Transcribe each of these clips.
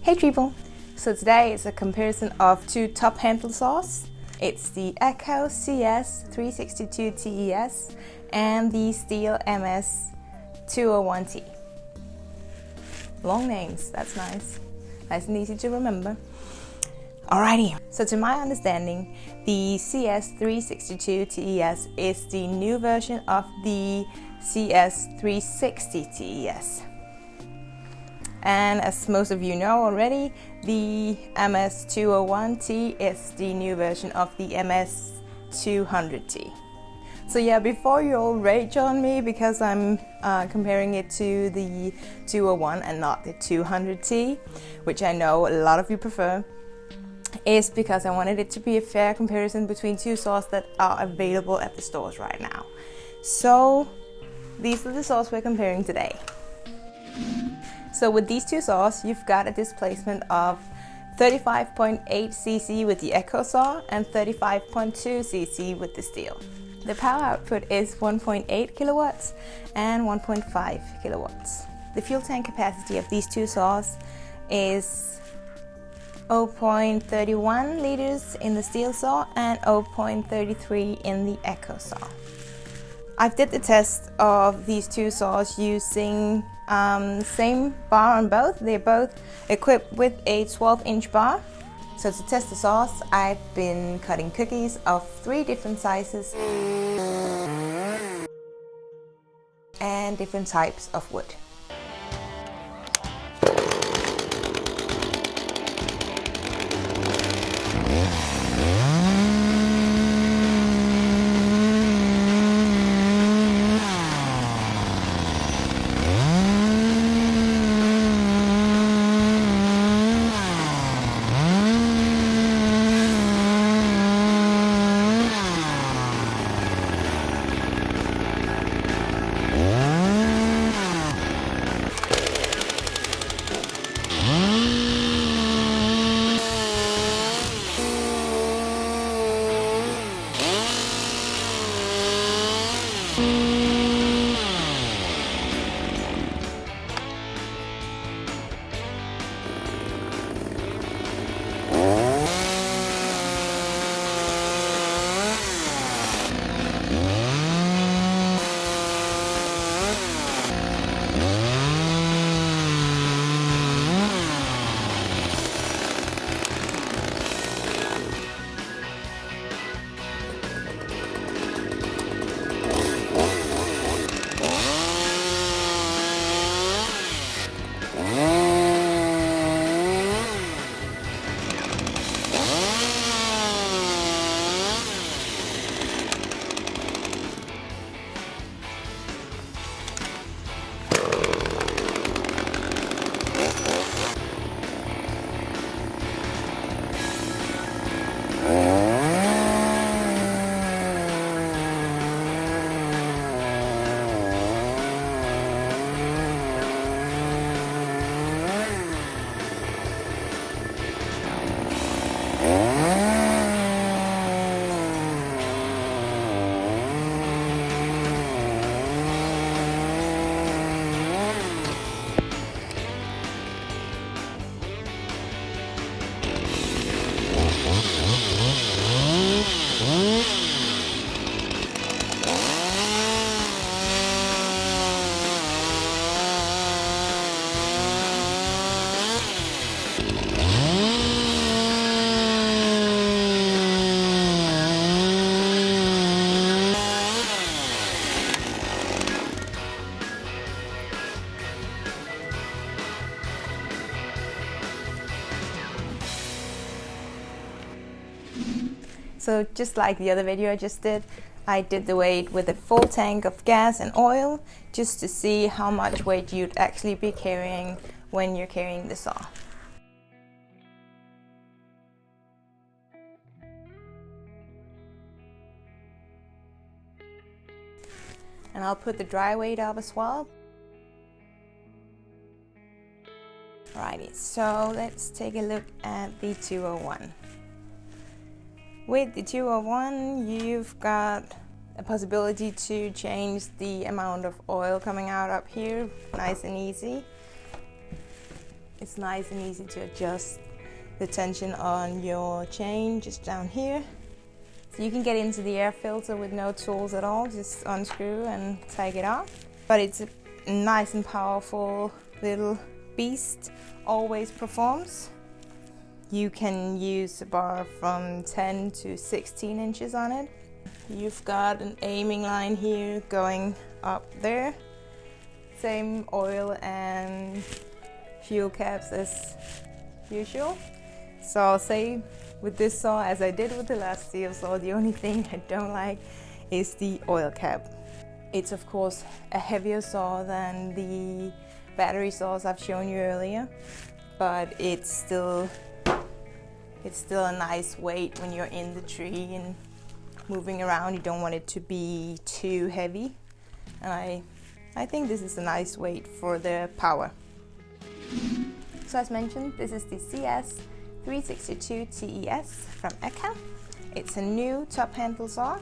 Hey people! So today is a comparison of two top handle saws. It's the Echo CS-362 TES and the Stihl ms201T. Long names, that's nice. Nice and easy to remember. Alrighty, so to my understanding, the CS-362 TES is the new version of the CS-360 TES. And as most of you know already, the ms201T is the new version of the ms200T. So yeah, before you all rage on me because I'm comparing it to the 201 and not the 200T, which I know a lot of you prefer, is because I wanted it to be a fair comparison between two saws that are available at the stores right now. So these are the saws we're comparing today. So with these two saws, you've got a displacement of 35.8 cc with the Echo saw and 35.2 cc with the Stihl. The power output is 1.8 kilowatts and 1.5 kilowatts. The fuel tank capacity of these two saws is 0.31 liters in the Stihl saw and 0.33 in the Echo saw. I've did the test of these two saws using same bar on both. They're both equipped with a 12-inch bar. So to test the saws, I've been cutting cookies of 3 different sizes and different types of wood. So just like the other video I just did, I did the weight with a full tank of gas and oil just to see how much weight you'd actually be carrying when you're carrying the saw. And I'll put the dry weight up as well. Alrighty, so let's take a look at the 201. With the 201, you've got a possibility to change the amount of oil coming out up here, nice and easy. It's nice and easy to adjust the tension on your chain just down here. So you can get into the air filter with no tools at all, just unscrew and take it off. But it's a nice and powerful little beast, always performs. You can use a bar from 10 to 16 inches on it. You've got an aiming line here going up there. Same oil and fuel caps as usual. So I'll say with this saw, as I did with the last Stihl saw, the only thing I don't like is the oil cap. It's of course a heavier saw than the battery saws I've shown you earlier, but it's still a nice weight when you're in the tree and moving around. You don't want it to be too heavy, and I think this is a nice weight for the power. So as mentioned, this is the CS-362 TES from Echo. It's a new top handle saw.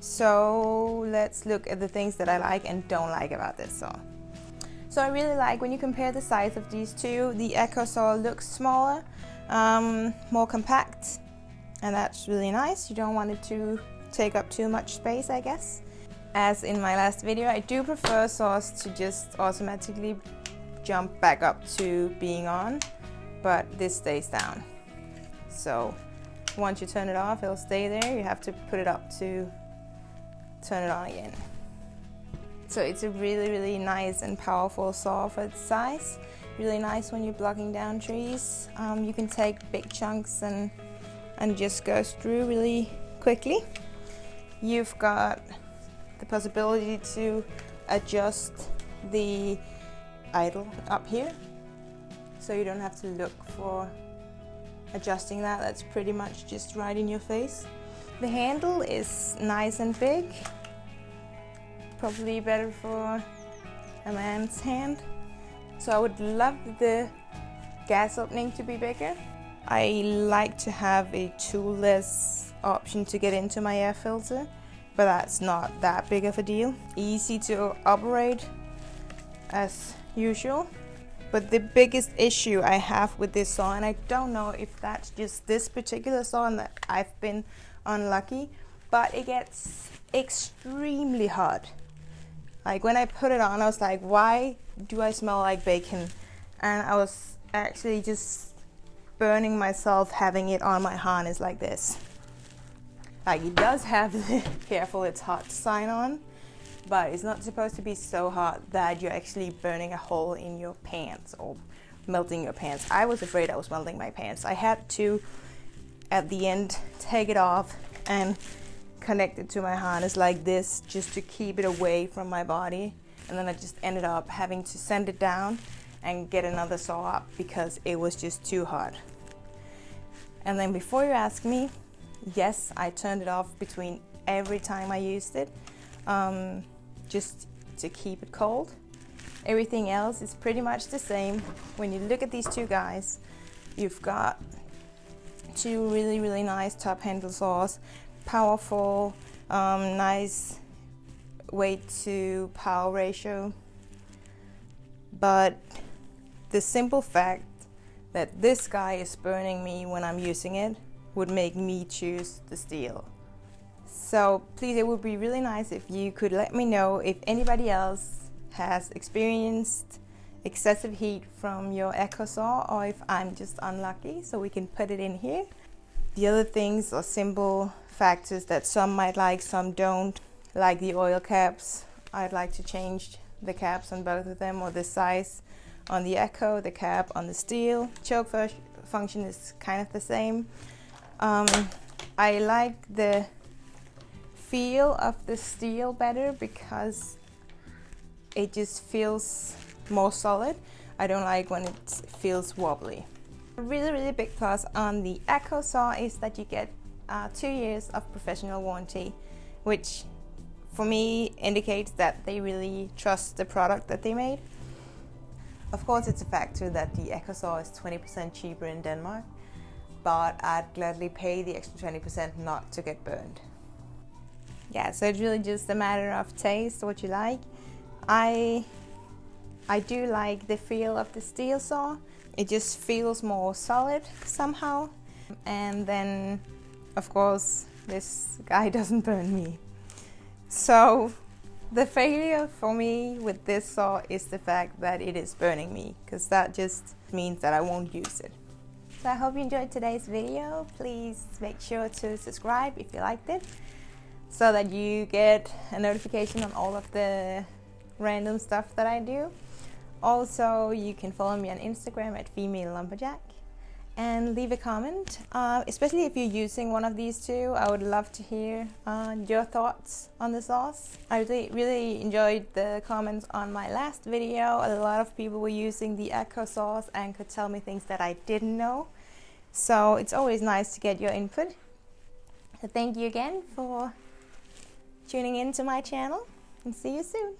So let's look at the things that I like and don't like about this saw. So I really like, when you compare the size of these two, the Echo saw looks smaller, more compact, and that's really nice. You don't want it to take up too much space, I guess. As in my last video, I do prefer saws to just automatically jump back up to being on, but this stays down. So once you turn it off, it'll stay there. You have to put it up to turn it on again. So it's a really nice and powerful saw for its size. Really nice when you're blocking down trees. You can take big chunks and just go through really quickly. You've got the possibility to adjust the idle up here, so you don't have to look for adjusting that. That's pretty much just right in your face. The handle is nice and big, probably better for a man's hand. So I would love the gas opening to be bigger. I like to have a toolless option to get into my air filter, but that's not that big of a deal. Easy to operate as usual. But the biggest issue I have with this saw, and I don't know if that's just this particular saw and that I've been unlucky, but it gets extremely hot. Like when I put it on, I was like, why do I smell like bacon? And I was actually just burning myself having it on my harness like this. Like, it does have the careful it's hot sign on, but it's not supposed to be so hot that you're actually burning a hole in your pants or melting your pants. I was afraid I was melting my pants. I had to, at the end, take it off and connect it to my harness like this just to keep it away from my body. And then I just ended up having to send it down and get another saw up because it was just too hot. And then before you ask me, yes, I turned it off between every time I used it, just to keep it cold. Everything else is pretty much the same. When you look at these two guys, you've got two really nice top handle saws, powerful, nice weight to power ratio. But the simple fact that this guy is burning me when I'm using it would make me choose the Stihl. So please, it would be really nice if you could let me know if anybody else has experienced excessive heat from your Echo saw, or if I'm just unlucky, so we can put it in here. The other things are simple factors that some might like, some don't. Like the oil caps, I'd like to change the caps on both of them, or the size on the Echo, the cap on the Stihl. Choke function is kind of the same. I like the feel of the Stihl better because it just feels more solid. I don't like when it feels wobbly. A really big plus on the Echo saw is that you get 2 years of professional warranty, which for me indicates that they really trust the product that they made. Of course, it's a factor that the Echo saw is 20% cheaper in Denmark, but I'd gladly pay the extra 20% not to get burned. Yeah, so it's really just a matter of taste, what you like. I I do like the feel of the Stihl saw. It just feels more solid somehow. And then, of course, this guy doesn't burn me. So the failure for me with this saw is the fact that it is burning me, because that just means that I won't use it. So I hope you enjoyed today's video. Please make sure to subscribe if you liked it, so that you get a notification on all of the random stuff that I do. Also, you can follow me on Instagram at Femalelumberjack and leave a comment, especially if you're using one of these two. I would love to hear your thoughts on the saws. I really enjoyed the comments on my last video. A lot of people were using the Echo saws and could tell me things that I didn't know. So it's always nice to get your input. So thank you again for tuning in to my channel, and see you soon.